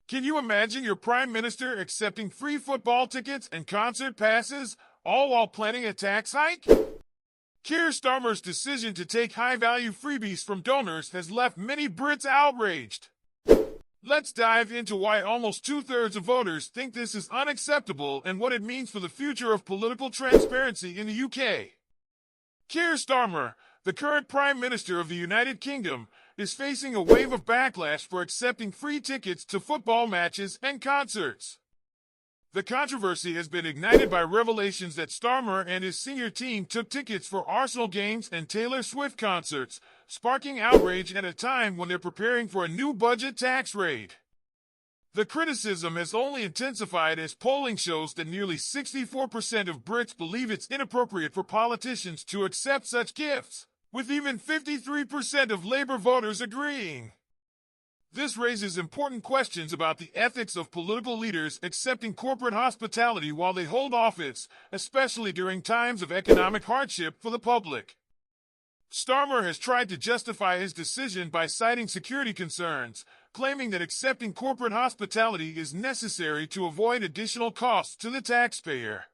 Can you imagine your prime minister accepting free football tickets and concert passes, all while planning a tax hike? Keir Starmer's decision to take high-value freebies from donors has left many Brits outraged. Let's dive into why almost two-thirds of voters think this is unacceptable and what it means for the future of political transparency in the UK. Keir Starmer, the current Prime Minister of the United Kingdom, is facing a wave of backlash for accepting free tickets to football matches and concerts. The controversy has been ignited by revelations that Starmer and his senior team took tickets for Arsenal games and Taylor Swift concerts, sparking outrage at a time when they're preparing for a new budget tax raid. The criticism has only intensified as polling shows that nearly 64% of Brits believe it's inappropriate for politicians to accept such gifts, with even 53% of Labour voters agreeing. This raises important questions about the ethics of political leaders accepting corporate hospitality while they hold office, especially during times of economic hardship for the public. Starmer has tried to justify his decision by citing security concerns, claiming that accepting corporate hospitality is necessary to avoid additional costs to the taxpayer.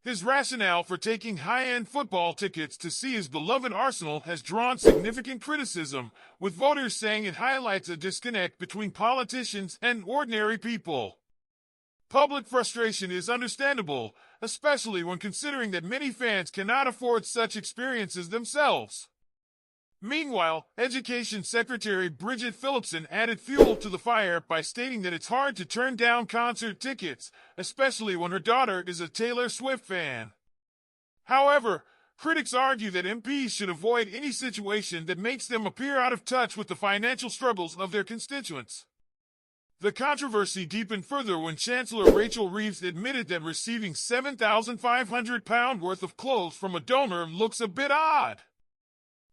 His rationale for taking high-end football tickets to see his beloved Arsenal has drawn significant criticism, with voters saying it highlights a disconnect between politicians and ordinary people. Public frustration is understandable, especially when considering that many fans cannot afford such experiences themselves. Meanwhile, Education Secretary Bridget Phillipson added fuel to the fire by stating that it's hard to turn down concert tickets, especially when her daughter is a Taylor Swift fan. However, critics argue that MPs should avoid any situation that makes them appear out of touch with the financial struggles of their constituents. The controversy deepened further when Chancellor Rachel Reeves admitted that receiving £7,500 worth of clothes from a donor looks a bit odd.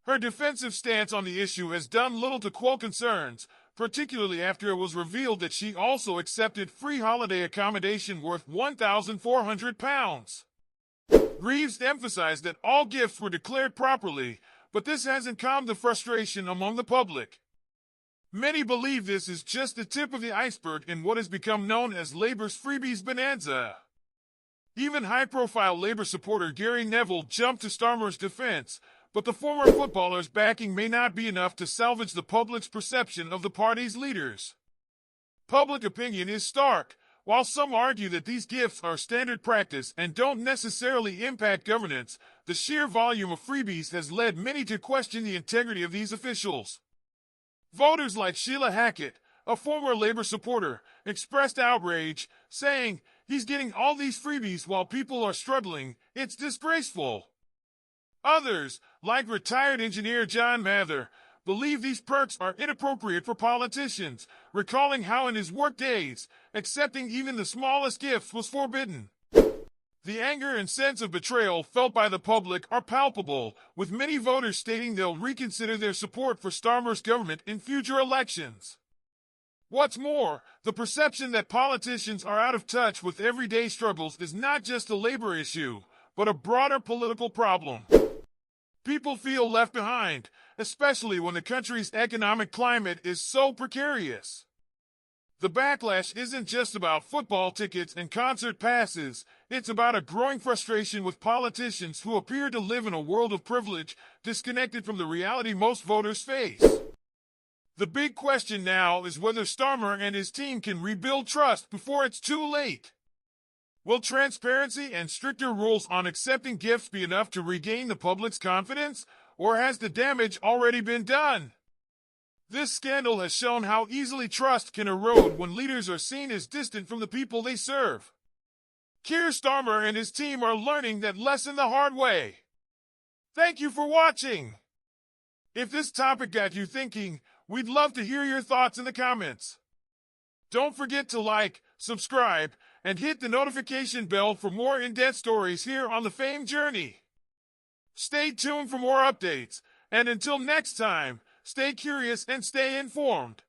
Her defensive stance on the issue has done little to quell concerns, particularly after it was revealed that she also accepted free holiday accommodation worth £1,400. Reeves emphasized that all gifts were declared properly, but this hasn't calmed the frustration among the public. Many believe this is just the tip of the iceberg in what has become known as Labour's Freebies bonanza. Even high-profile Labour supporter Gary Neville jumped to Starmer's defense, but the former footballer's backing may not be enough to salvage the public's perception of the party's leaders. Public opinion is stark. While some argue that these gifts are standard practice and don't necessarily impact governance, the sheer volume of freebies has led many to question the integrity of these officials. Voters like Sheila Hackett, a former Labour supporter, expressed outrage, saying, "He's getting all these freebies while people are struggling. It's disgraceful." Others, like retired engineer John Mather, believe these perks are inappropriate for politicians, recalling how in his work days, accepting even the smallest gifts was forbidden. The anger and sense of betrayal felt by the public are palpable, with many voters stating they'll reconsider their support for Starmer's government in future elections. What's more, the perception that politicians are out of touch with everyday struggles is not just a Labour issue, but a broader political problem. People feel left behind, especially when the country's economic climate is so precarious. The backlash isn't just about football tickets and concert passes, it's about a growing frustration with politicians who appear to live in a world of privilege, disconnected from the reality most voters face. The big question now is whether Starmer and his team can rebuild trust before it's too late. Will transparency and stricter rules on accepting gifts be enough to regain the public's confidence, or has the damage already been done? This scandal has shown how easily trust can erode when leaders are seen as distant from the people they serve. Keir Starmer and his team are learning that lesson the hard way. Thank you for watching. If this topic got you thinking, we'd love to hear your thoughts in the comments. Don't forget to like, subscribe, and hit the notification bell for more in-depth stories here on the Fame Journey. Stay tuned for more updates, and until next time, stay curious and stay informed.